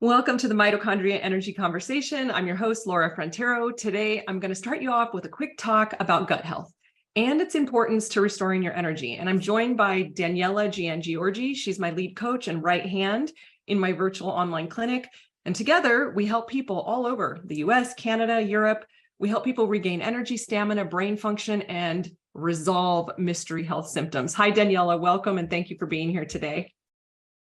Welcome to the Mitochondria Energy Conversation. I'm your host, Laura Frontero. Today, I'm going to start you off with a quick talk about gut health and its importance to restoring your energy. And I'm joined by Daniela Giangiorgi. She's my lead coach and right hand in my virtual online clinic. And together, we help people all over the US, Canada, Europe. We help people regain energy, stamina, brain function, and resolve mystery health symptoms. Hi, Daniela. Welcome, and thank you for being here today.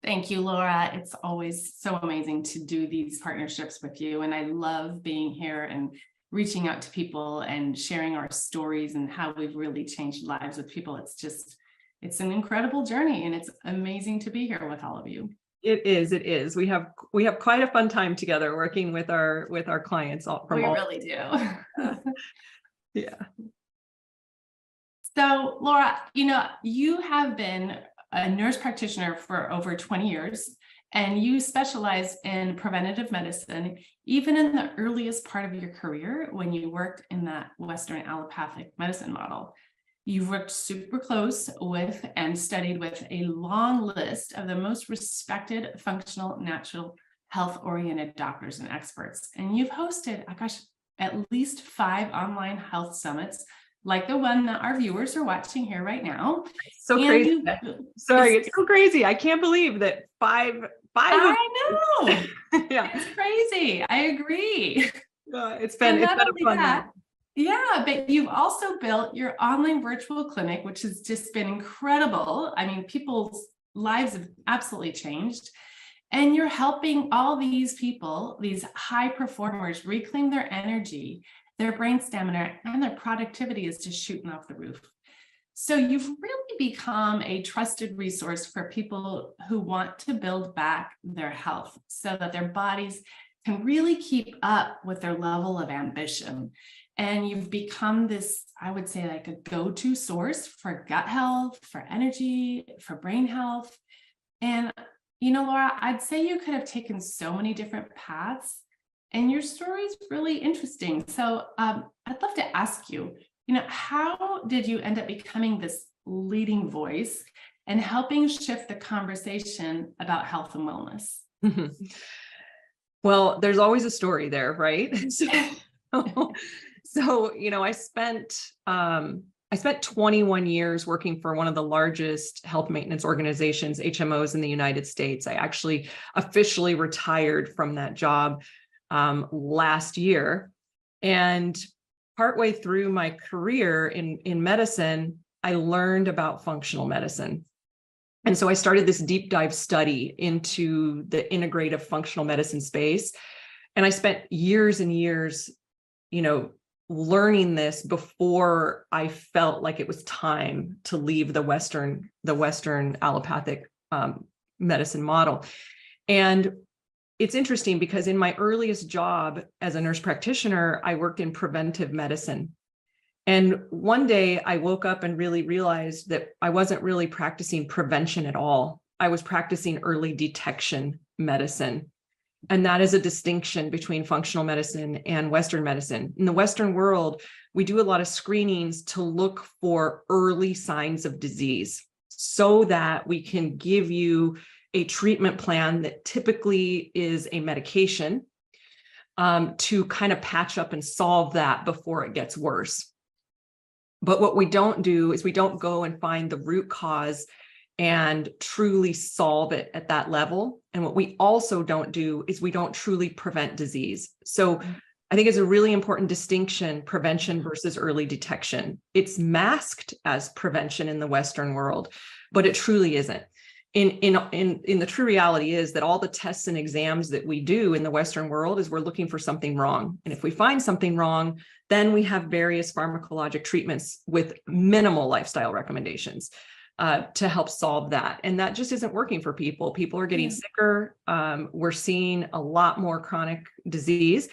Thank you, Laura. It's always so amazing to do these partnerships with you. And I love being here and reaching out to people and sharing our stories and how we've really changed lives with people. It's an incredible journey, and it's amazing to be here with all of you. It is. We have quite a fun time together working with our clients We really do. Yeah. So, Laura, you have been a nurse practitioner for over 20 years, and you specialize in preventative medicine, even in the earliest part of your career when you worked in that Western allopathic medicine model. You've worked super close with and studied with a long list of the most respected functional natural health-oriented doctors and experts. And you've hosted, at least 5 online health summits, like the one that our viewers are watching here right now. So and crazy. It's so crazy. I can't believe that five. I know. Yeah. It's crazy. I agree. It's been a fun that, yeah, but you've also built your online virtual clinic, which has just been incredible. I mean, people's lives have absolutely changed. And you're helping all these people, these high performers, reclaim their energy, their brain stamina, and their productivity is just shooting off the roof. So you've really become a trusted resource for people who want to build back their health so that their bodies can really keep up with their level of ambition. And you've become this, I would say, like a go-to source for gut health, for energy, for brain health. And, Laura, I'd say you could have taken so many different paths, and your story is really interesting. So I'd love to ask you, how did you end up becoming this leading voice and helping shift the conversation about health and wellness? Well, there's always a story there, right? So I spent 21 years working for one of the largest health maintenance organizations, HMOs, in the United States. I actually officially retired from that job last year. And partway through my career in medicine, I learned about functional medicine. And so I started this deep dive study into the integrative functional medicine space. And I spent years and years, learning this before I felt like it was time to leave the Western allopathic medicine model. And it's interesting because in my earliest job as a nurse practitioner, I worked in preventive medicine. And one day I woke up and really realized that I wasn't really practicing prevention at all. I was practicing early detection medicine. And that is a distinction between functional medicine and Western medicine. In the Western world, we do a lot of screenings to look for early signs of disease so that we can give you a treatment plan that typically is a medication to kind of patch up and solve that before it gets worse. But what we don't do is we don't go and find the root cause and truly solve it at that level. And what we also don't do is we don't truly prevent disease. So I think it's a really important distinction, prevention versus early detection. It's masked as prevention in the Western world, but it truly isn't. In the true reality is that all the tests and exams that we do in the Western world is we're looking for something wrong. And if we find something wrong, then we have various pharmacologic treatments with minimal lifestyle recommendations to help solve that. And that just isn't working for people. People are getting sicker. We're seeing a lot more chronic disease.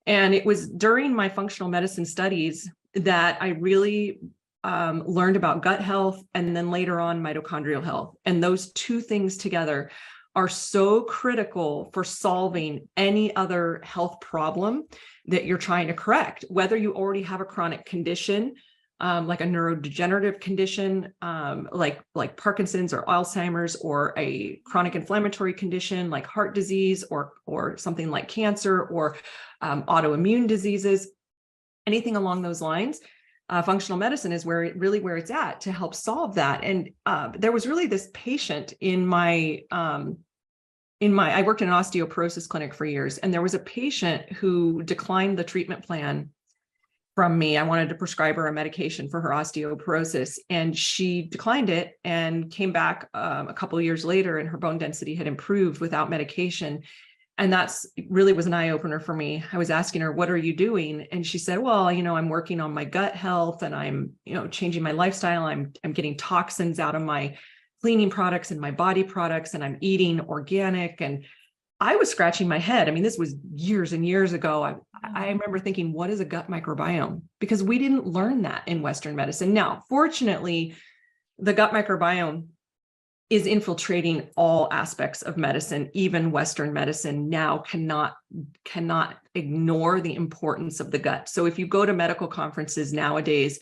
And it was during my functional medicine studies that I really learned about gut health, and then later on mitochondrial health. And those two things together are so critical for solving any other health problem that you're trying to correct, whether you already have a chronic condition like a neurodegenerative condition, like Parkinson's or Alzheimer's, or a chronic inflammatory condition like heart disease, or something like cancer, or autoimmune diseases, anything along those lines. Functional medicine is where it's at to help solve that. And there was really this patient in my I worked in an osteoporosis clinic for years, and there was a patient who declined the treatment plan from me. I wanted to prescribe her a medication for her osteoporosis, and she declined it and came back a couple of years later, and her bone density had improved without medication. And that's really was an eye opener for me. I was asking her, what are you doing? And she said, well, I'm working on my gut health, and I'm, changing my lifestyle. I'm getting toxins out of my cleaning products and my body products, and I'm eating organic. And I was scratching my head. I mean, this was years and years ago. I remember thinking, what is a gut microbiome? Because we didn't learn that in Western medicine. Now, fortunately, the gut microbiome is infiltrating all aspects of medicine. Even Western medicine now cannot ignore the importance of the gut. So if you go to medical conferences nowadays,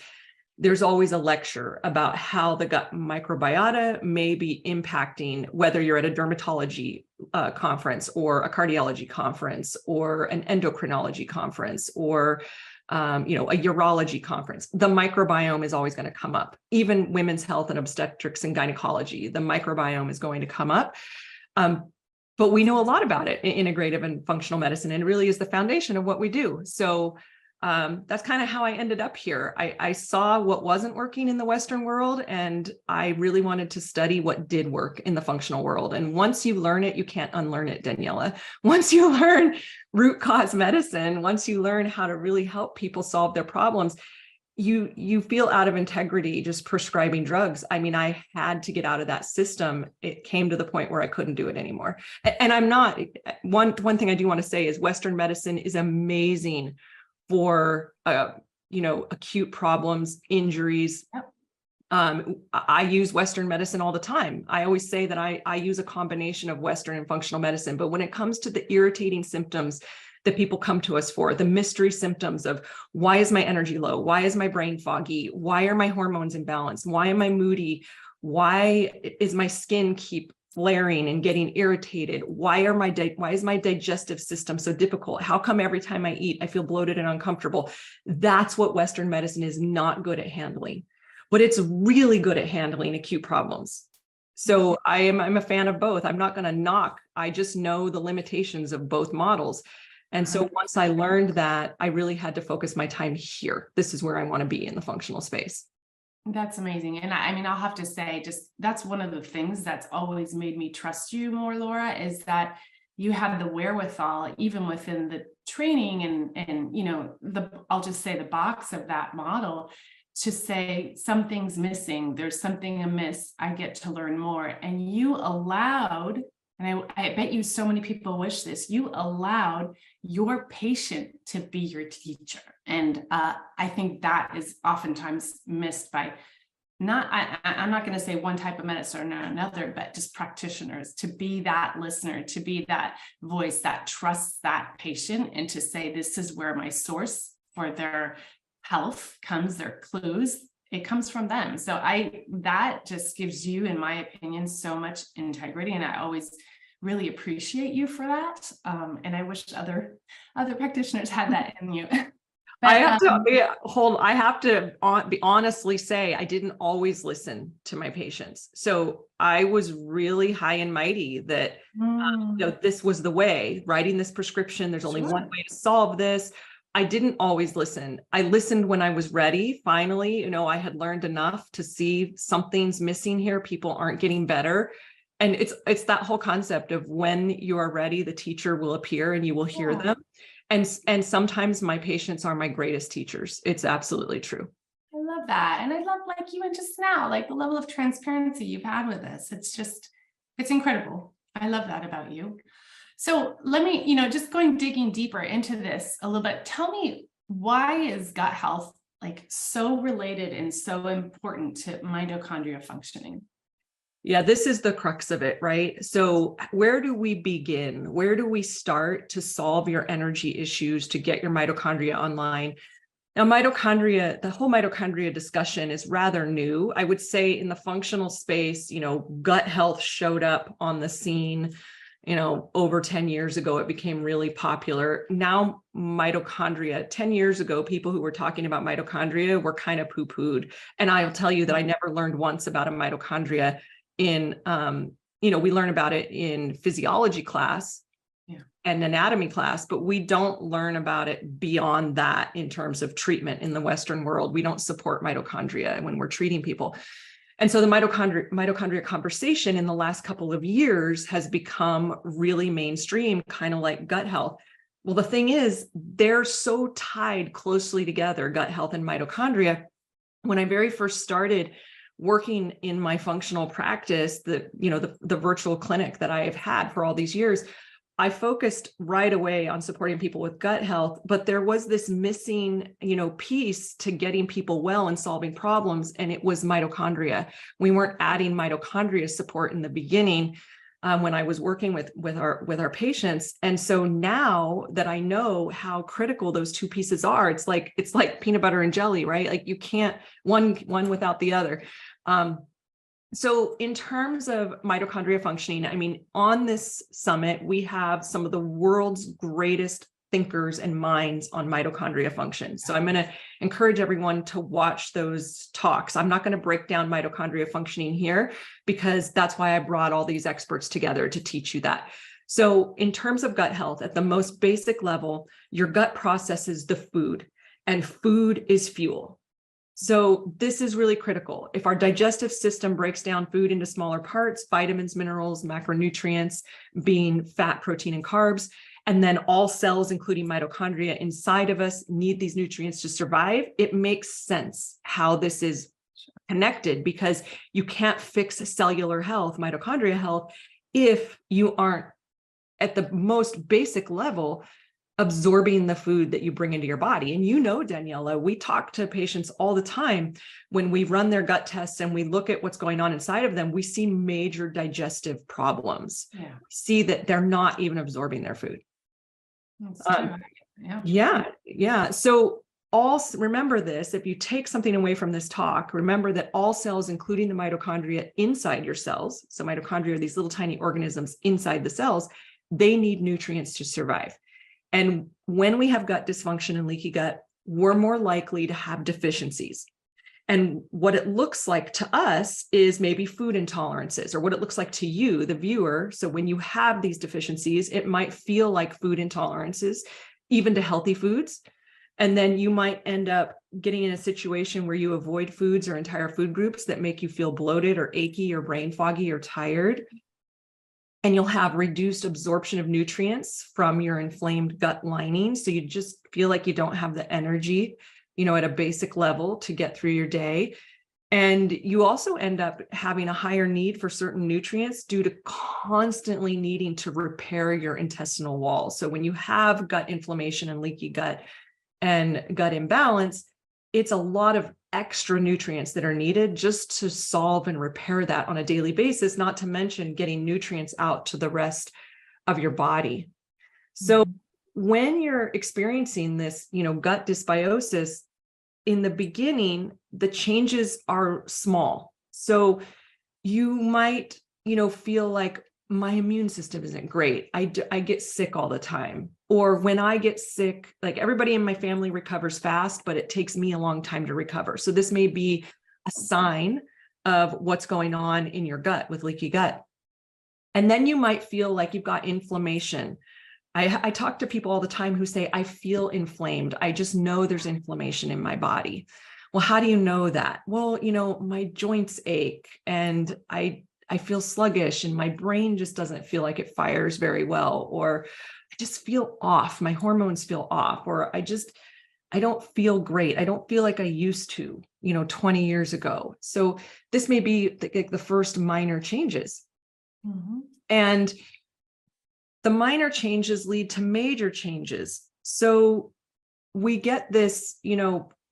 there's always a lecture about how the gut microbiota may be impacting, whether you're at a dermatology conference, or a cardiology conference, or an endocrinology conference, or a urology conference. The microbiome is always going to come up. Even women's health and obstetrics and gynecology, the microbiome is going to come up. But we know a lot about it in integrative and functional medicine, and it really is the foundation of what we do. So that's kind of how I ended up here. I saw what wasn't working in the Western world, and I really wanted to study what did work in the functional world. And once you learn it, you can't unlearn it, Daniela. Once you learn root cause medicine, once you learn how to really help people solve their problems, you feel out of integrity just prescribing drugs. I mean, I had to get out of that system. It came to the point where I couldn't do it anymore. And I'm not, one thing I do want to say is Western medicine is amazing for acute problems, injuries. Yep. I use Western medicine all the time. I always say that I use a combination of Western and functional medicine, but when it comes to the irritating symptoms that people come to us for, the mystery symptoms of why is my energy low? Why is my brain foggy? Why are my hormones imbalanced? Why am I moody? Why is my skin keep flaring and getting irritated? Why is my digestive system so difficult? How come every time I eat, I feel bloated and uncomfortable? That's what Western medicine is not good at handling, but it's really good at handling acute problems. So I'm a fan of both. I'm not going to knock. I just know the limitations of both models. And so once I learned that, I really had to focus my time here. This is where I want to be in the functional space. That's amazing. And I mean, I'll have to say, just that's one of the things that's always made me trust you more, Laura, is that you have the wherewithal, even within the training and I'll just say the box of that model, to say something's missing, there's something amiss, I get to learn more. And you allowed, and I bet you so many people wish this, you allowed your patient to be your teacher. And I think that is oftentimes missed by I'm not going to say one type of medicine or another, but just practitioners, to be that listener, to be that voice that trusts that patient, and to say, this is where my source for their health comes, their clues, it comes from them. So that just gives you, in my opinion, so much integrity. And I always really appreciate you for that. And I wish other practitioners had that in you. But, I have to be honestly say, I didn't always listen to my patients. So I was really high and mighty that this was the way, writing this prescription. There's only one way to solve this. I didn't always listen. I listened when I was ready. Finally, I had learned enough to see something's missing here. People aren't getting better. And it's that whole concept of when you are ready, the teacher will appear and you will hear them. And sometimes my patients are my greatest teachers. It's absolutely true. I love that. And I love, like you went just now, like the level of transparency you've had with us. It's incredible. I love that about you. So let me, just digging deeper into this a little bit, tell me, why is gut health like so related and so important to mitochondrial functioning? Yeah, this is the crux of it, right? So where do we begin? Where do we start to solve your energy issues, to get your mitochondria online? Now, mitochondria, the whole mitochondria discussion is rather new. I would say in the functional space, gut health showed up on the scene, over 10 years ago. It became really popular. Now, mitochondria, 10 years ago, people who were talking about mitochondria were kind of poo-pooed. And I'll tell you that I never learned once about a mitochondria in, we learn about it in physiology class and anatomy class, but we don't learn about it beyond that in terms of treatment in the Western world. We don't support mitochondria when we're treating people. And so the mitochondria conversation in the last couple of years has become really mainstream, kind of like gut health. Well, the thing is, they're so tied closely together, gut health and mitochondria. When I very first started working in my functional practice, the virtual clinic that I have had for all these years, I focused right away on supporting people with gut health, but there was this missing, piece to getting people well and solving problems, and it was mitochondria. We weren't adding mitochondria support in the beginning when I was working with our patients, and so now that I know how critical those two pieces are, it's like peanut butter and jelly, right? Like you can't one without the other. So in terms of mitochondria functioning, I mean, on this summit, we have some of the world's greatest thinkers and minds on mitochondria function. So I'm going to encourage everyone to watch those talks. I'm not going to break down mitochondria functioning here because that's why I brought all these experts together to teach you that. So in terms of gut health, at the most basic level, your gut processes the food, and food is fuel. So this is really critical. If our digestive system breaks down food into smaller parts, vitamins, minerals, macronutrients, being fat, protein, and carbs, and then all cells, including mitochondria inside of us, need these nutrients to survive, it makes sense how this is connected, because you can't fix cellular health, mitochondria health, if you aren't at the most basic level absorbing the food that you bring into your body. And Daniela, we talk to patients all the time when we run their gut tests and we look at what's going on inside of them, we see major digestive problems. Yeah. We see that they're not even absorbing their food. That's true. Yeah. So remember this, if you take something away from this talk, remember that all cells, including the mitochondria inside your cells, so mitochondria are these little tiny organisms inside the cells, they need nutrients to survive. And when we have gut dysfunction and leaky gut, we're more likely to have deficiencies. And what it looks like to us is maybe food intolerances, or what it looks like to you, the viewer. So when you have these deficiencies, it might feel like food intolerances, even to healthy foods. And then you might end up getting in a situation where you avoid foods or entire food groups that make you feel bloated or achy or brain foggy or tired. And you'll have reduced absorption of nutrients from your inflamed gut lining. So you just feel like you don't have the energy, at a basic level to get through your day. And you also end up having a higher need for certain nutrients due to constantly needing to repair your intestinal wall. So when you have gut inflammation and leaky gut and gut imbalance, it's a lot of extra nutrients that are needed just to solve and repair that on a daily basis, not to mention getting nutrients out to the rest of your body. So when you're experiencing this, gut dysbiosis, in the beginning, the changes are small. So you might, feel like my immune system isn't great. I get sick all the time. Or when I get sick, like everybody in my family recovers fast, but it takes me a long time to recover. So this may be a sign of what's going on in your gut with leaky gut. And then you might feel like you've got inflammation. I talk to people all the time who say, I feel inflamed. I just know there's inflammation in my body. Well, how do you know that? Well, my joints ache and I feel sluggish and my brain just doesn't feel like it fires very well, or I just feel off. My hormones feel off, or I don't feel great. I don't feel like I used to, 20 years ago. So this may be the first minor changes. And the minor changes lead to major changes. So we get this,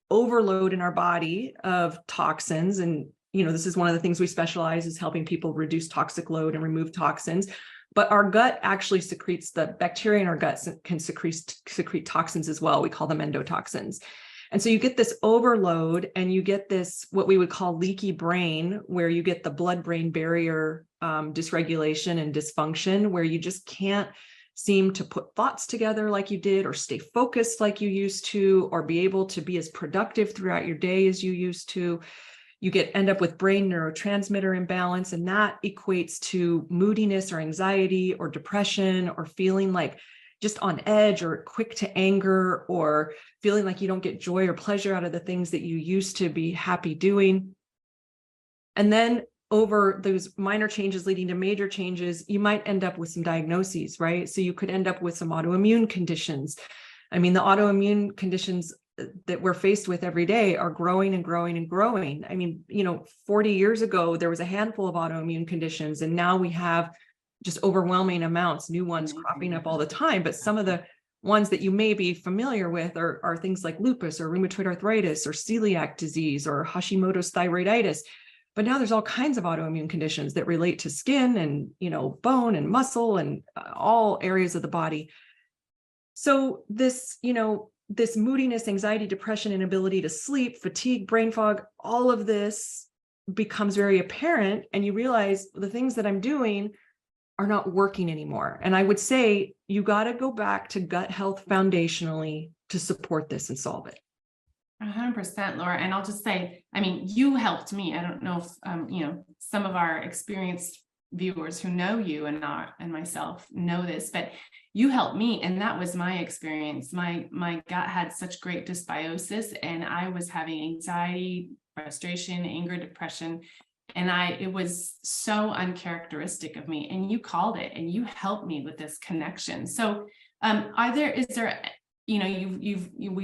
overload in our body of toxins. And, this is one of the things we specialize is helping people reduce toxic load and remove toxins. But our gut actually secretes, the bacteria in our gut can secrete toxins as well. We call them endotoxins. And so you get this overload and you get this, what we would call leaky brain, where you get the blood-brain barrier dysregulation and dysfunction, where you just can't seem to put thoughts together like you did, or stay focused like you used to, or be able to be as productive throughout your day as you used to. You end up with brain neurotransmitter imbalance, and that equates to moodiness or anxiety or depression, or feeling like just on edge or quick to anger, or feeling like you don't get joy or pleasure out of the things that you used to be happy doing. And then over those minor changes leading to major changes, you might end up with some diagnoses, right? So you could end up with some autoimmune conditions. I mean, the autoimmune conditions that we're faced with every day are growing and growing and growing. I mean, 40 years ago, there was a handful of autoimmune conditions, and now we have just overwhelming amounts, new ones cropping up all the time. But some of the ones that you may be familiar with are things like lupus or rheumatoid arthritis or celiac disease or Hashimoto's thyroiditis. But now there's all kinds of autoimmune conditions that relate to skin and, bone and muscle and all areas of the body. So this, this moodiness, anxiety, depression, inability to sleep, fatigue, brain fog, all of this becomes very apparent. And you realize the things that I'm doing are not working anymore. And I would say you got to go back to gut health foundationally to support this and solve it. 100%, Laura. And I'll just say, I mean, you helped me. I don't know if, some of our experienced viewers who know you and myself know this, but you helped me. And that was my experience. My gut had such great dysbiosis, and I was having anxiety, frustration, anger, depression. And it was so uncharacteristic of me. And you called it, and you helped me with this connection. So we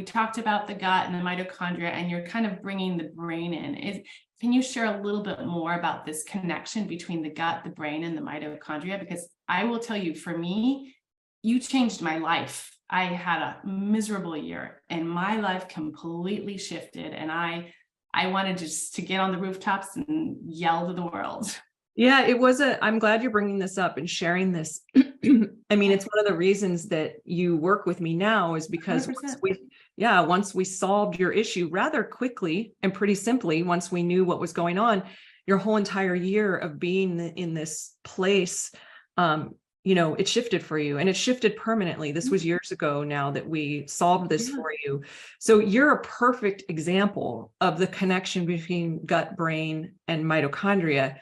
talked about the gut and the mitochondria, and you're kind of bringing the brain in. Can you share a little bit more about this connection between the gut, the brain, and the mitochondria? Because I will tell you, for me, you changed my life. I had a miserable year, and my life completely shifted. And I wanted just to get on the rooftops and yell to the world. Yeah, I'm glad you're bringing this up and sharing this. I mean, it's one of the reasons that you work with me now, is because once we solved your issue rather quickly and pretty simply, once we knew what was going on, your whole entire year of being in this place, it shifted for you, and it shifted permanently. This was years ago now that we solved this for you. So you're a perfect example of the connection between gut, brain, and mitochondria.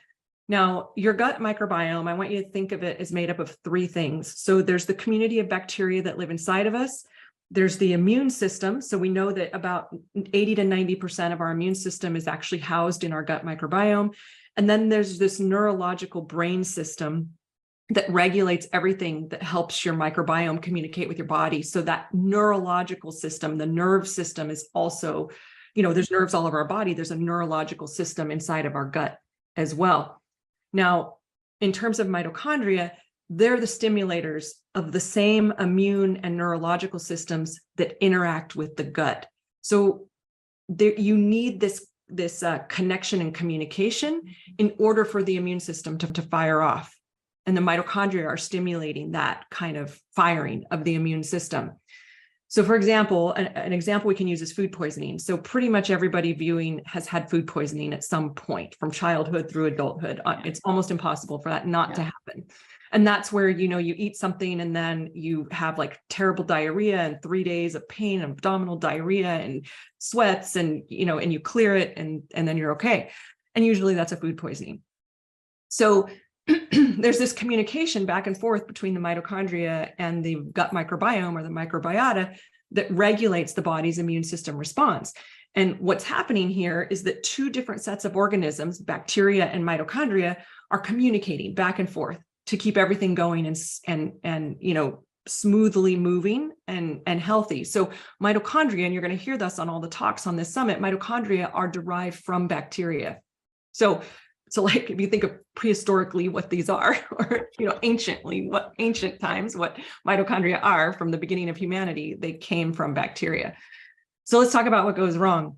Now, your gut microbiome, I want you to think of it as made up of three things. So there's the community of bacteria that live inside of us. There's the immune system. So we know that about 80 to 90% of our immune system is actually housed in our gut microbiome. And then there's this neurological brain system that regulates everything that helps your microbiome communicate with your body. So that neurological system, the nerve system, is also, there's nerves all over our body. There's a neurological system inside of our gut as well. Now, in terms of mitochondria, they're the stimulators of the same immune and neurological systems that interact with the gut. So you need this connection and communication in order for the immune system to fire off. And the mitochondria are stimulating that kind of firing of the immune system. So for example, an example we can use is food poisoning. So pretty much everybody viewing has had food poisoning at some point, from childhood through adulthood. It's almost impossible for that not to happen. And that's where, you eat something and then you have like terrible diarrhea and 3 days of pain, abdominal diarrhea and sweats, and, and you clear it and then you're okay. And usually that's a food poisoning. So there's this communication back and forth between the mitochondria and the gut microbiome, or the microbiota, that regulates the body's immune system response. And what's happening here is that two different sets of organisms, bacteria and mitochondria, are communicating back and forth to keep everything going and smoothly moving and healthy. So mitochondria, and you're going to hear this on all the talks on this summit, mitochondria are derived from bacteria. So like, if you think of prehistorically what these are, or, ancient times, what mitochondria are from the beginning of humanity, they came from bacteria. So let's talk about what goes wrong.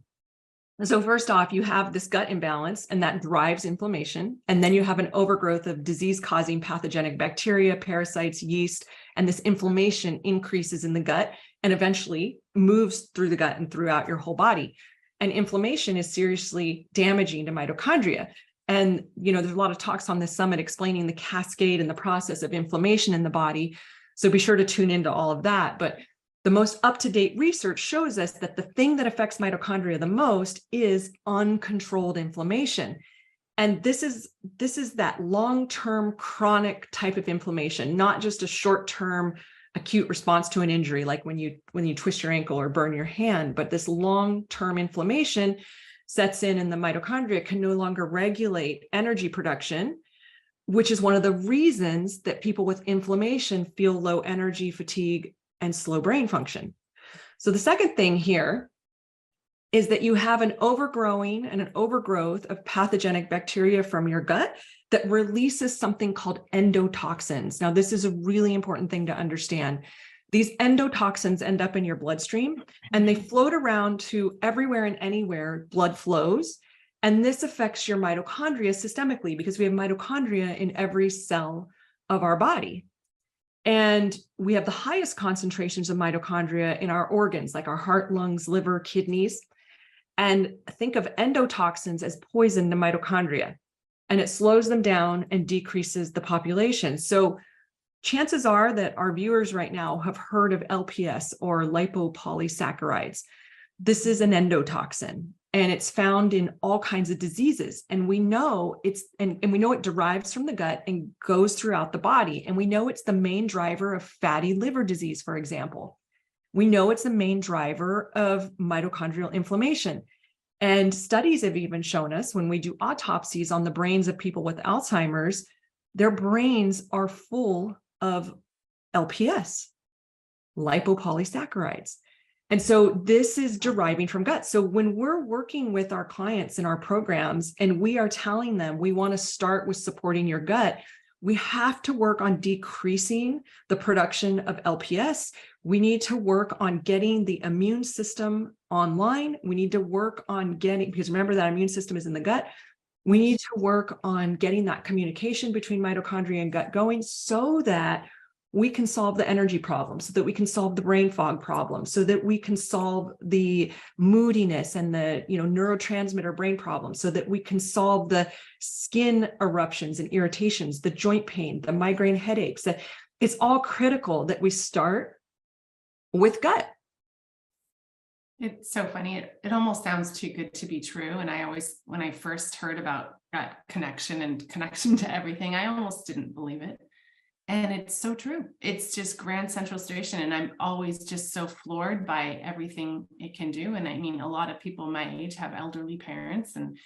So first off, you have this gut imbalance, and that drives inflammation. And then you have an overgrowth of disease-causing pathogenic bacteria, parasites, yeast, and this inflammation increases in the gut and eventually moves through the gut and throughout your whole body. And inflammation is seriously damaging to mitochondria. And, there's a lot of talks on this summit explaining the cascade and the process of inflammation in the body. So be sure to tune into all of that. But the most up-to-date research shows us that the thing that affects mitochondria the most is uncontrolled inflammation. And this is that long-term chronic type of inflammation, not just a short-term acute response to an injury, like when you twist your ankle or burn your hand, but this long-term inflammation sets in, and the mitochondria can no longer regulate energy production, which is one of the reasons that people with inflammation feel low energy, fatigue, and slow brain function. So the second thing here is that you have an overgrowing and an overgrowth of pathogenic bacteria from your gut that releases something called endotoxins. Now, this is a really important thing to understand. These endotoxins end up in your bloodstream and they float around to everywhere and anywhere blood flows. And this affects your mitochondria systemically because we have mitochondria in every cell of our body. And we have the highest concentrations of mitochondria in our organs, like our heart, lungs, liver, kidneys. And think of endotoxins as poison to mitochondria, and it slows them down and decreases the population. So chances are that our viewers right now have heard of LPS, or lipopolysaccharides. This is an endotoxin, and it's found in all kinds of diseases. And we know we know it derives from the gut and goes throughout the body. And we know it's the main driver of fatty liver disease, for example. We know it's the main driver of mitochondrial inflammation. And studies have even shown us, when we do autopsies on the brains of people with Alzheimer's, their brains are full of LPS, lipopolysaccharides. And so this is deriving from gut. So when we're working with our clients in our programs and we are telling them we want to start with supporting your gut, we have to work on decreasing the production of LPS. We need to work on getting the immune system online. We need to work on because remember that immune system is in the gut. We need to work on getting that communication between mitochondria and gut going so that we can solve the energy problem, so that we can solve the brain fog problem, so that we can solve the moodiness and the neurotransmitter brain problem, so that we can solve the skin eruptions and irritations, the joint pain, the migraine headaches. That it's all critical that we start with gut. It's so funny. It almost sounds too good to be true. And when I first heard about gut connection and connection to everything, I almost didn't believe it. And it's so true. It's just Grand Central Station. And I'm always just so floored by everything it can do. And I mean, a lot of people my age have elderly parents. And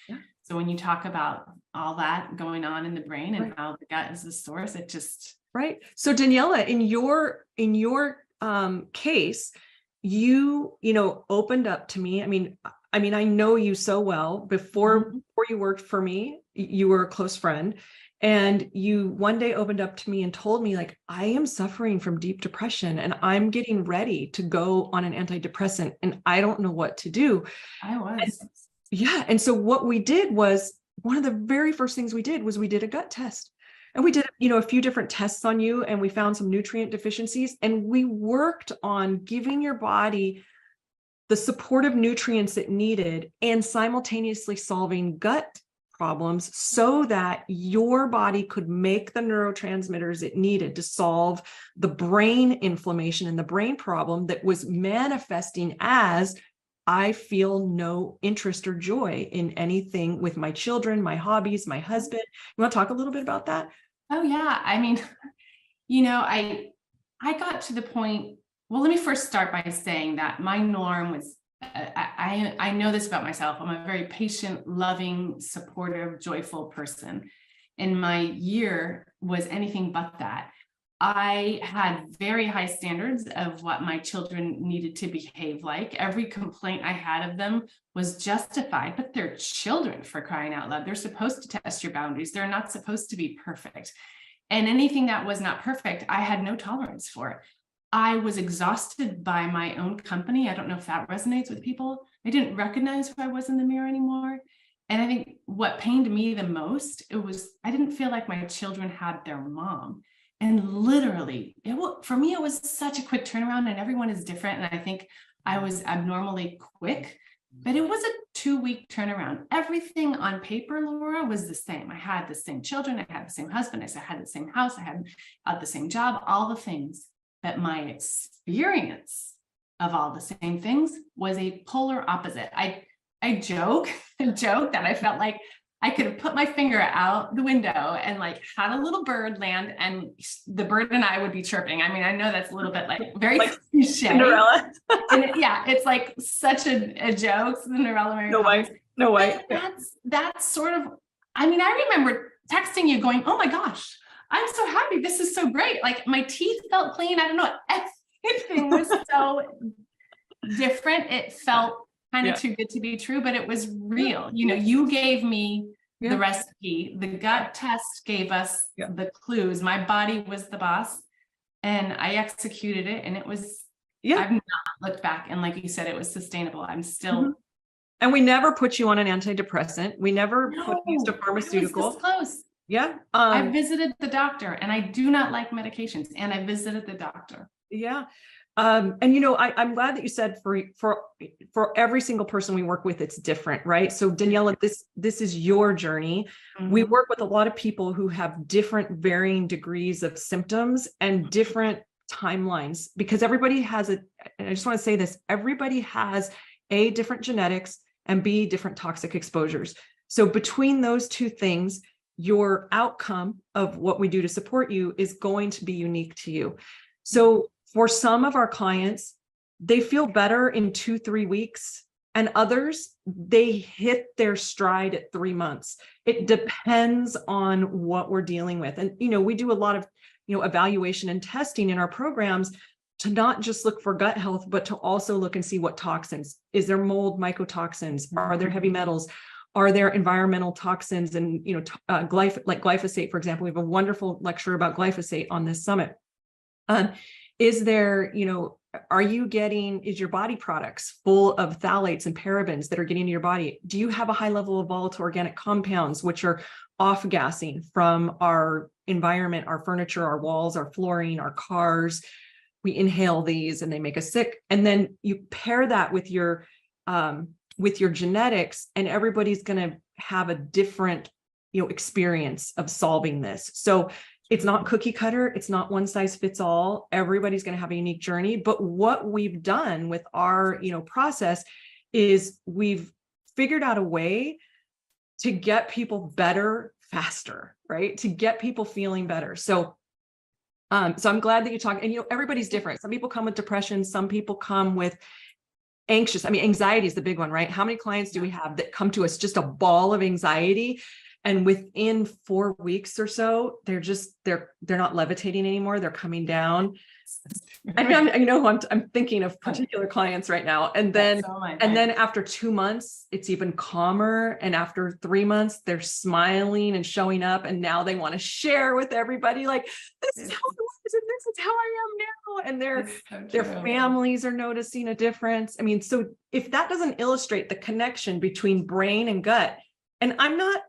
so when you talk about all that going on in the brain and how the gut is the source, it just. Right. So Daniela, in your case, you opened up to me. I mean, I know you so well. Before you worked for me, you were a close friend. And you one day opened up to me and told me, like, I am suffering from deep depression and I'm getting ready to go on an antidepressant and I don't know what to do. I was. And so what we did was, one of the very first things we did was we did a gut test. And we did, a few different tests on you, and we found some nutrient deficiencies, and we worked on giving your body the supportive nutrients it needed and simultaneously solving gut problems so that your body could make the neurotransmitters it needed to solve the brain inflammation and the brain problem that was manifesting as, I feel no interest or joy in anything with my children, my hobbies, my husband. You want to talk a little bit about that? Oh, yeah. I mean, I got to the point. Well, let me first start by saying that my norm was, I know this about myself. I'm a very patient, loving, supportive, joyful person. And my year was anything but that. I had very high standards of what my children needed to behave like. Every complaint I had of them was justified, but they're children, for crying out loud. They're supposed to test your boundaries. They're not supposed to be perfect. And anything that was not perfect, I had no tolerance for it. I was exhausted by my own company. I don't know if that resonates with people. I didn't recognize who I was in the mirror anymore. And I think what pained me the most, I didn't feel like my children had their mom. And literally, for me, it was such a quick turnaround, and everyone is different. And I think I was abnormally quick, but it was a 2-week turnaround. Everything on paper, Laura, was the same. I had the same children. I had the same husband. I had the same house. I had the same job, all the things. But my experience of all the same things was a polar opposite. I joke that I felt like I could have put my finger out the window and like had a little bird land and the bird and I would be chirping. I mean, I know that's a little bit like very like cliche. Cinderella. Yeah, it's like such a joke, Cinderella. Mary No way. Poppins. No way. That's sort of, I mean, I remember texting you going, oh my gosh, I'm so happy. This is so great. Like my teeth felt clean. I don't know. Everything was so different. It felt kind of too good to be true, but it was real. You know, you gave me the recipe, the gut test gave us the clues. My body was the boss and I executed it and it was, I've not looked back. And like you said, it was sustainable. I'm still. And we never put you on an antidepressant. We never used a pharmaceutical. I was this close. Yeah. I visited the doctor and I do not like medications and I visited the doctor. Yeah. And you know, I'm glad that you said for every single person we work with, it's different, right? So Daniela, this is your journey. We work with a lot of people who have different varying degrees of symptoms and different timelines because everybody has and I just want to say this, everybody has A, different genetics and B, different toxic exposures. So between those two things, your outcome of what we do to support you is going to be unique to you. So for some of our clients, they feel better in 2-3 weeks, and others, they hit their stride at 3 months. It depends on what we're dealing with. And, you know, we do a lot of, evaluation and testing in our programs to not just look for gut health, but to also look and see what toxins. Is there mold mycotoxins? Are there heavy metals? Are there environmental toxins? And, like glyphosate, for example, we have a wonderful lecture about glyphosate on this summit. Is there, is your body products full of phthalates and parabens that are getting into your body? Do you have a high level of volatile organic compounds, which are off-gassing from our environment, our furniture, our walls, our flooring, our cars? We inhale these and they make us sick. And then you pair that with your genetics, and everybody's going to have a different, experience of solving this. So it's not cookie cutter. It's not one size fits all. Everybody's going to have a unique journey. But what we've done with our, process is we've figured out a way to get people better faster, right? To get people feeling better. So I'm glad that you talk, and everybody's different. Some people come with depression. Some people come with anxiety is the big one, right? How many clients do we have that come to us just a ball of anxiety? And within 4 weeks or so, they're not levitating anymore. They're coming down. I mean, I'm thinking of particular clients right now. And then after 2 months, it's even calmer. And after 3 months, they're smiling and showing up. And now they want to share with everybody, like, this is how it was, and this is how I am now. And their families are noticing a difference. I mean, so if that doesn't illustrate the connection between brain and gut, and I'm not,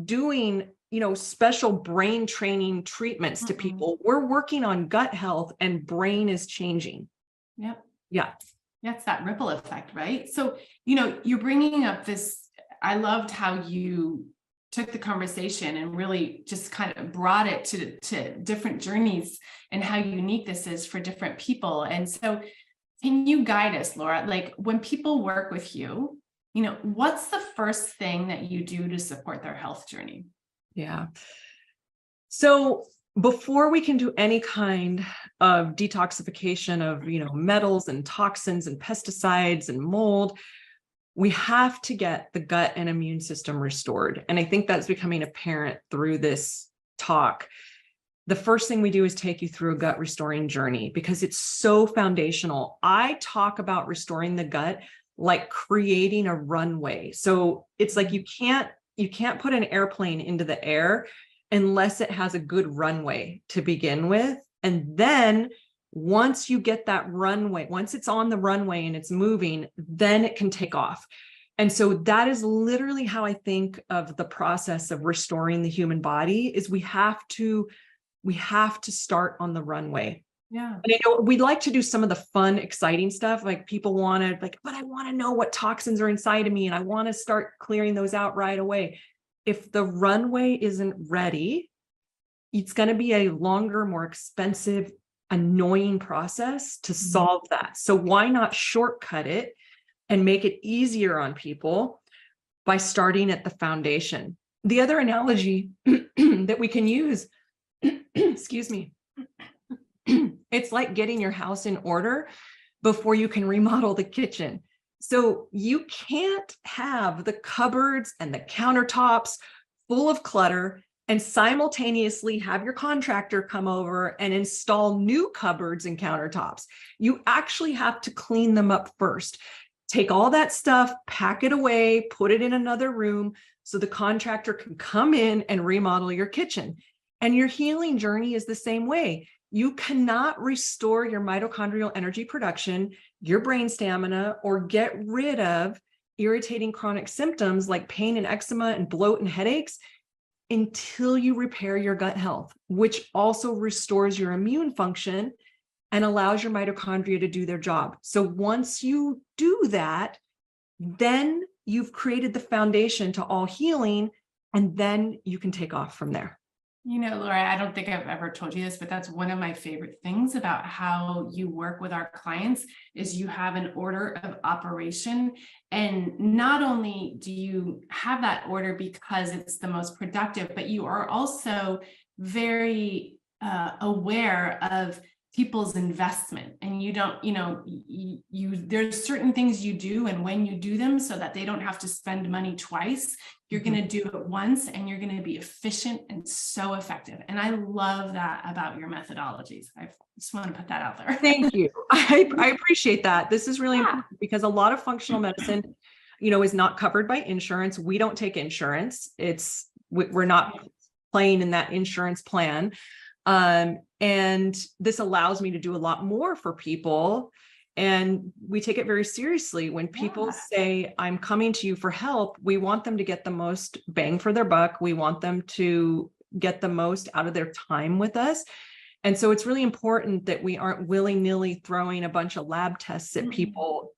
doing, special brain training treatments to people. We're working on gut health and brain is changing. Yep. Yeah. That's that ripple effect, right? So, you're bringing up this, I loved how you took the conversation and really just kind of brought it to different journeys and how unique this is for different people. And so can you guide us, Laura? Like when people work with you, what's the first thing that you do to support their health journey? Yeah. So before we can do any kind of detoxification of, metals and toxins and pesticides and mold, we have to get the gut and immune system restored. And I think that's becoming apparent through this talk. The first thing we do is take you through a gut restoring journey because it's so foundational. I talk about restoring the gut like creating a runway. So it's like you can't put an airplane into the air unless it has a good runway to begin with. And then once you get that runway, once it's on the runway and it's moving, then it can take off. And so that is literally how I think of the process of restoring the human body is we have to start on the runway. Yeah. And I know we'd like to do some of the fun, exciting stuff. Like people want to but I want to know what toxins are inside of me and I want to start clearing those out right away. If the runway isn't ready, it's going to be a longer, more expensive, annoying process to solve that. So why not shortcut it and make it easier on people by starting at the foundation? The other analogy that we can use, excuse me, it's like getting your house in order before you can remodel the kitchen. So you can't have the cupboards and the countertops full of clutter and simultaneously have your contractor come over and install new cupboards and countertops. You actually have to clean them up first. Take all that stuff, pack it away, put it in another room so the contractor can come in and remodel your kitchen. And your healing journey is the same way. You cannot restore your mitochondrial energy production, your brain stamina, or get rid of irritating chronic symptoms like pain and eczema and bloat and headaches until you repair your gut health, which also restores your immune function and allows your mitochondria to do their job. So once you do that, then you've created the foundation to all healing, and then you can take off from there. You know, Laura, I don't think I've ever told you this, but that's one of my favorite things about how you work with our clients is you have an order of operation. And not only do you have that order because it's the most productive, but you are also very aware of people's investment. And you don't, there's certain things you do and when you do them so that they don't have to spend money twice. You're going to do it once and you're going to be efficient and so effective. And I love that about your methodologies. I just want to put that out there. Thank you. I appreciate that. This is really important because a lot of functional medicine, is not covered by insurance. We don't take insurance. We're not playing in that insurance plan. And this allows me to do a lot more for people. And we take it very seriously. When people say, I'm coming to you for help, we want them to get the most bang for their buck. We want them to get the most out of their time with us. And so it's really important that we aren't willy-nilly throwing a bunch of lab tests at people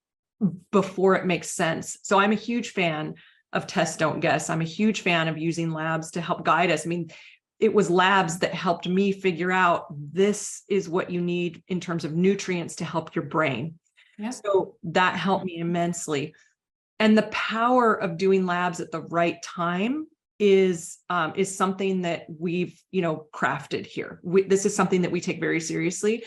before it makes sense. So I'm a huge fan of test, don't guess. I'm a huge fan of using labs to help guide us. I mean, it was labs that helped me figure out this is what you need in terms of nutrients to help your brain. Yeah. So that helped me immensely. And the power of doing labs at the right time is something that we've, crafted here. This is something that we take very seriously.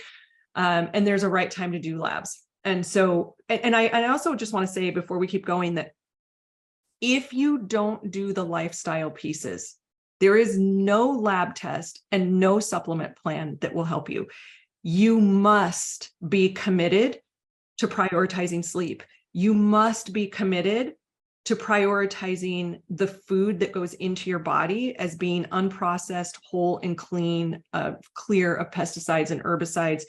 And there's a right time to do labs. And so, and I also just want to say before we keep going that if you don't do the lifestyle pieces, there is no lab test and no supplement plan that will help you. You must be committed to prioritizing sleep. You must be committed to prioritizing the food that goes into your body as being unprocessed, whole and clean, clear of pesticides and herbicides.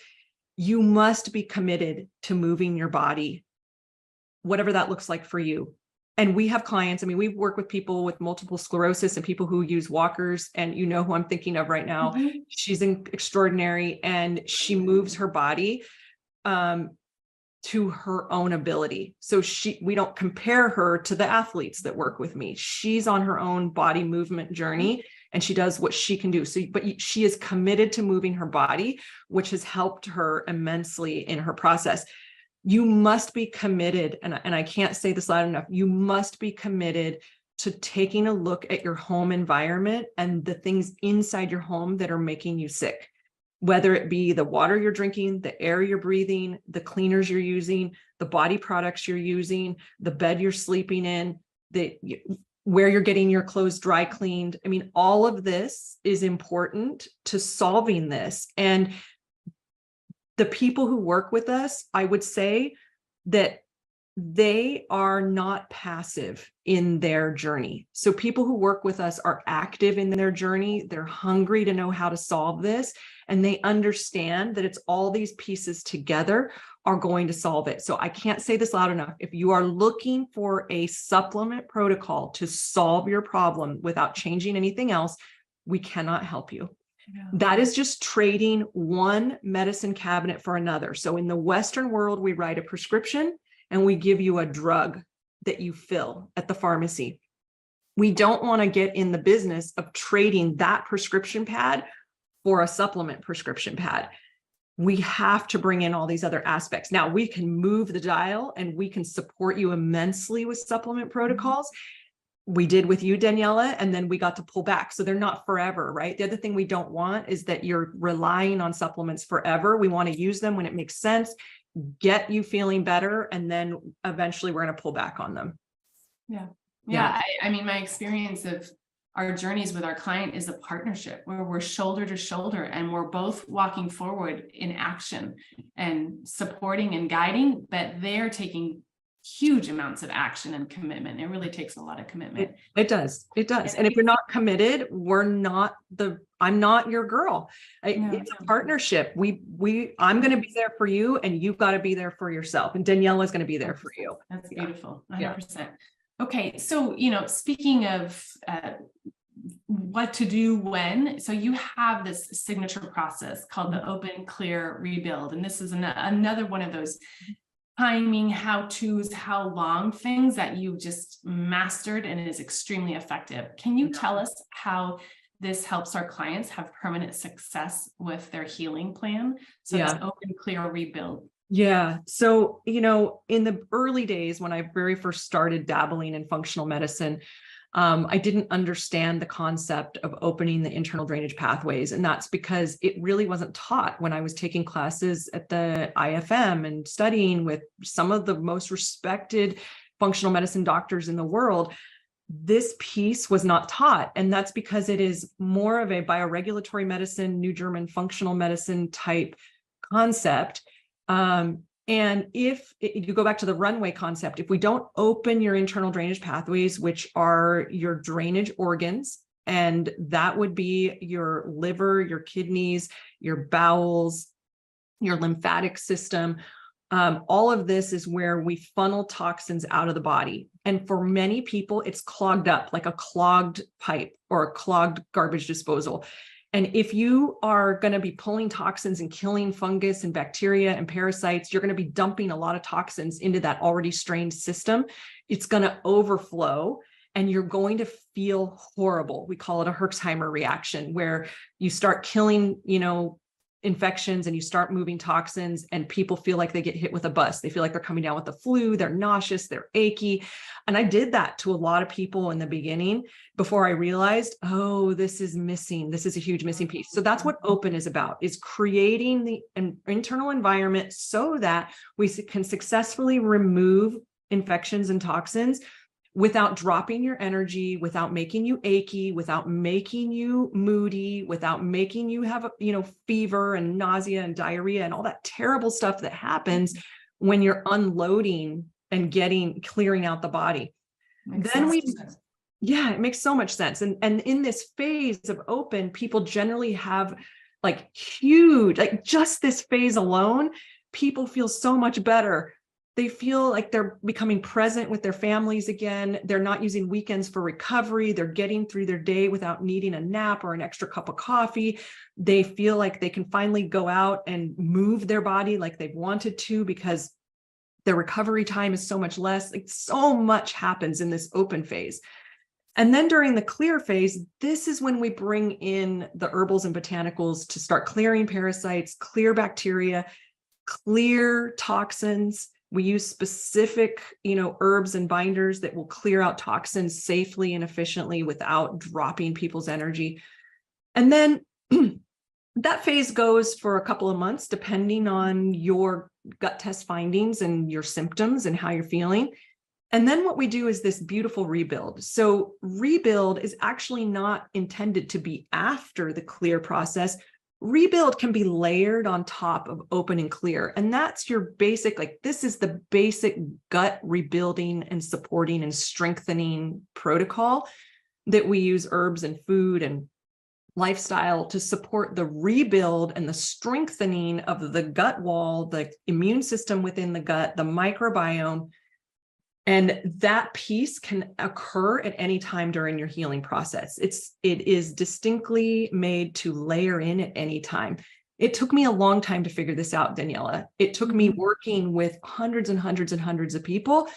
You must be committed to moving your body, whatever that looks like for you. And we have clients, we work with people with multiple sclerosis and people who use walkers, and you know who I'm thinking of right now. Mm-hmm. She's extraordinary and she moves her body to her own ability. So we don't compare her to the athletes that work with me. She's on her own body movement journey and she does what she can do. So, but she is committed to moving her body, which has helped her immensely in her process. You must be committed, and I can't say this loud enough, you must be committed to taking a look at your home environment and the things inside your home that are making you sick, whether it be the water you're drinking, the air you're breathing, the cleaners you're using, the body products you're using, the bed you're sleeping in, where you're getting your clothes dry cleaned. All of this is important to solving this. And the people who work with us, I would say that they are not passive in their journey. So people who work with us are active in their journey. They're hungry to know how to solve this. And they understand that it's all these pieces together are going to solve it. So I can't say this loud enough. If you are looking for a supplement protocol to solve your problem without changing anything else, we cannot help you. That is just trading one medicine cabinet for another. So in the Western world, we write a prescription and we give you a drug that you fill at the pharmacy. We don't want to get in the business of trading that prescription pad for a supplement prescription pad. We have to bring in all these other aspects. Now we can move the dial and we can support you immensely with supplement protocols. We did with you, Daniela, and then we got to pull back. So they're not forever, right? The other thing we don't want is that you're relying on supplements forever. We want to use them when it makes sense, get you feeling better, and then eventually we're going to pull back on them. Yeah. I mean, my experience of our journeys with our client is a partnership where we're shoulder to shoulder and we're both walking forward in action and supporting and guiding, but they're taking huge amounts of action and commitment. It really takes a lot of commitment. It does. And if you're not committed, I'm not your girl. It's a partnership. I'm going to be there for you and you've got to be there for yourself. And Daniela's going to be there for you. That's beautiful. 100%. Okay. So, speaking of what to do when, so you have this signature process called the Open, Clear, Rebuild. And this is another one of those timing, how-tos, how long things that you've just mastered and is extremely effective. Can you tell us how this helps our clients have permanent success with their healing plan? So it's Open, Clear, Rebuild. Yeah. So, in the early days when I very first started dabbling in functional medicine, I didn't understand the concept of opening the internal drainage pathways. And that's because it really wasn't taught when I was taking classes at the IFM and studying with some of the most respected functional medicine doctors in the world. This piece was not taught. And that's because it is more of a bioregulatory medicine, New German functional medicine type concept. And if you go back to the runway concept, if we don't open your internal drainage pathways, which are your drainage organs, and that would be your liver, your kidneys, your bowels, your lymphatic system, all of this is where we funnel toxins out of the body. And for many people, it's clogged up like a clogged pipe or a clogged garbage disposal. And if you are going to be pulling toxins and killing fungus and bacteria and parasites, you're going to be dumping a lot of toxins into that already strained system. It's going to overflow and you're going to feel horrible. We call it a Herxheimer reaction, where you start killing, infections and you start moving toxins and people feel like they get hit with a bus. They feel like they're coming down with the flu, they're nauseous, they're achy. And I did that to a lot of people in the beginning before I realized, oh, this is missing. This is a huge missing piece. So that's what Open is about, is creating the internal environment so that we can successfully remove infections and toxins without dropping your energy, without making you achy, without making you moody, without making you have, fever and nausea and diarrhea and all that terrible stuff that happens when you're unloading and clearing out the body. It makes so much sense. And in this phase of Open, people generally have huge, just this phase alone, people feel so much better. They feel like they're becoming present with their families again. They're not using weekends for recovery. They're getting through their day without needing a nap or an extra cup of coffee. They feel like they can finally go out and move their body like they've wanted to because their recovery time is so much less. So much happens in this Open phase. And then during the Clear phase, this is when we bring in the herbals and botanicals to start clearing parasites, clear bacteria, clear toxins. We use specific, herbs and binders that will clear out toxins safely and efficiently without dropping people's energy. And then that phase goes for a couple of months, depending on your gut test findings and your symptoms and how you're feeling. And then what we do is this beautiful rebuild. So rebuild is actually not intended to be after the Clear process. Rebuild can be layered on top of Open and Clear. And that's your basic, this is the basic gut rebuilding and supporting and strengthening protocol that we use herbs and food and lifestyle to support the rebuild and the strengthening of the gut wall, the immune system within the gut, the microbiome, And that piece can occur at any time during your healing process. It is distinctly made to layer in at any time. It took me a long time to figure this out, Daniela. It took me working with hundreds and hundreds and hundreds of people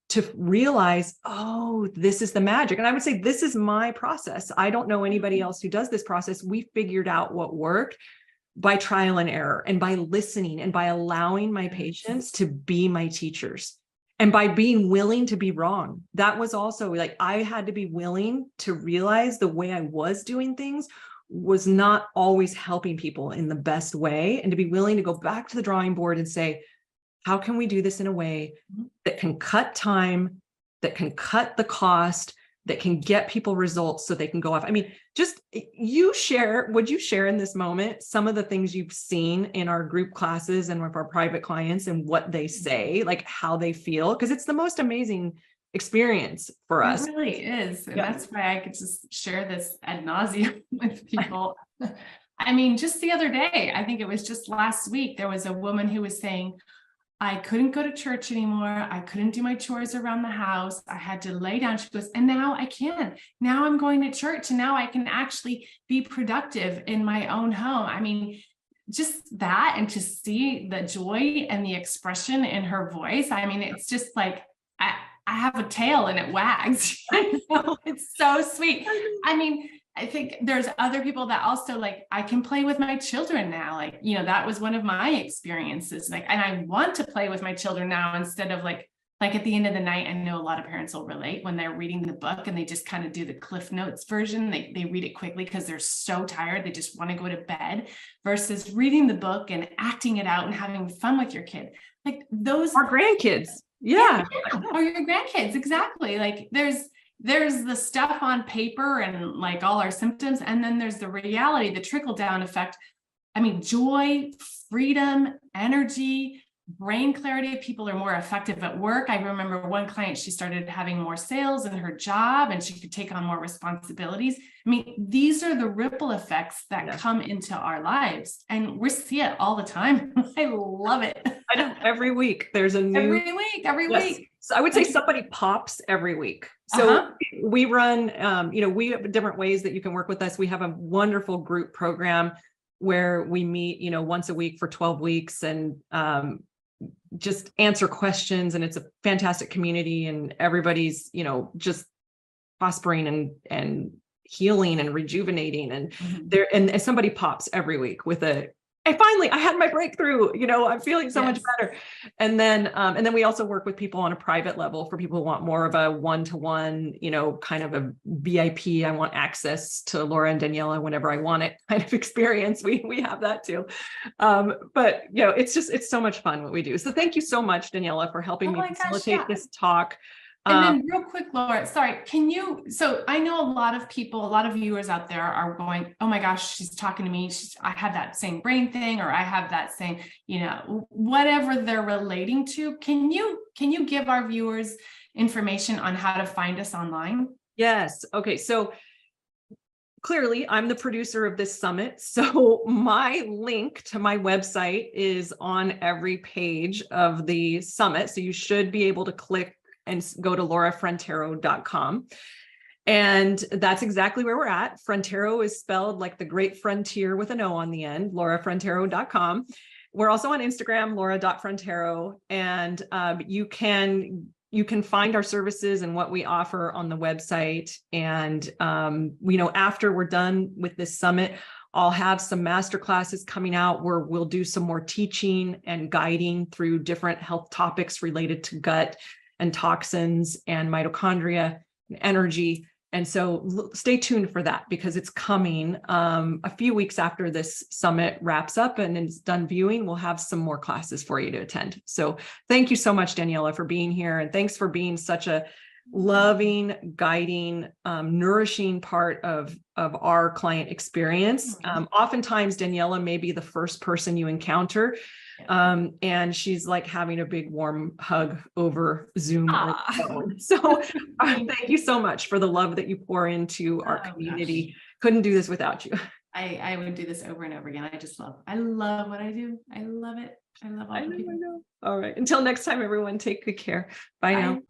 to realize, oh, this is the magic. And I would say this is my process. I don't know anybody else who does this process. We figured out what worked by trial and error, and by listening, and by allowing my patients to be my teachers, and by being willing to be wrong. That was also like, I had to be willing to realize the way I was doing things was not always helping people in the best way, and to be willing to go back to the drawing board and say, how can we do this in a way that can cut time, that can cut the cost, that can get people results so they can go off? I mean, just would you share in this moment some of the things you've seen in our group classes and with our private clients, and what they say, like how they feel? Because it's the most amazing experience for us. It really is. And that's why I could just share this ad nauseum with people. I mean, just the other day, I think it was just last week, there was a woman who was saying, I couldn't go to church anymore. I couldn't do my chores around the house. I had to lay down. She goes, and now I can. Now I'm going to church, and now I can actually be productive in my own home. I mean, just that, and to see the joy and the expression in her voice. I mean, it's just like, I have a tail and it wags. I know, it's so sweet. I mean, I think there's other people that also like, I can play with my children now. Like, that was one of my experiences. Like, and I want to play with my children now, instead of like at the end of the night. I know a lot of parents will relate when they're reading the book and they just kind of do the Cliff Notes version. They read it quickly because they're so tired. They just want to go to bed, versus reading the book and acting it out and having fun with your kid. Like those Our grandkids. Yeah. Or your grandkids. Exactly. Like there's the stuff on paper and like all our symptoms. And then there's the reality, the trickle down effect. I mean, joy, freedom, energy, brain clarity. People are more effective at work. I remember one client, she started having more sales in her job, and she could take on more responsibilities. I mean, these are the ripple effects that come into our lives, and we see it all the time. I love it. I know, every week there's a new every week. So I would say somebody pops every week. So we run, we have different ways that you can work with us. We have a wonderful group program where we meet, once a week for 12 weeks and just answer questions. And it's a fantastic community, and everybody's, just prospering and healing and rejuvenating. And and somebody pops every week with I had my breakthrough, I'm feeling so much better. And then we also work with people on a private level for people who want more of a one-to-one, kind of a VIP. I want access to Laura and Daniela whenever I want it kind of experience. We have that too. But it's so much fun what we do. So thank you so much, Daniela, for helping me facilitate this talk. And then real quick, Laura, sorry, so I know a lot of viewers out there are going, oh my gosh, she's talking to me. I have that same brain thing, or I have that same, whatever they're relating to. Can you give our viewers information on how to find us online? Yes. Okay. So clearly I'm the producer of this summit. So my link to my website is on every page of the summit. So you should be able to click and go to laurafrontero.com. And that's exactly where we're at. Frontero is spelled like the great frontier with an O on the end, laurafrontero.com. We're also on Instagram, laura.frontero. And you can find our services and what we offer on the website. And, after we're done with this summit, I'll have some master classes coming out where we'll do some more teaching and guiding through different health topics related to gut and toxins and mitochondria and energy. And so stay tuned for that, because it's coming a few weeks after this summit wraps up and it's done viewing. We'll have some more classes for you to attend. So thank you so much, Daniela, for being here. And thanks for being such a loving, guiding, nourishing part of our client experience. Oftentimes, Daniela may be the first person you encounter. And she's like having a big warm hug over Zoom or phone. So thank you so much for the love that you pour into our community. Couldn't do this without you. I would do this over and over again. I love what I do. I love it. I love all I the know, people. I know. All right. Until next time, everyone, take good care. Bye now. Bye.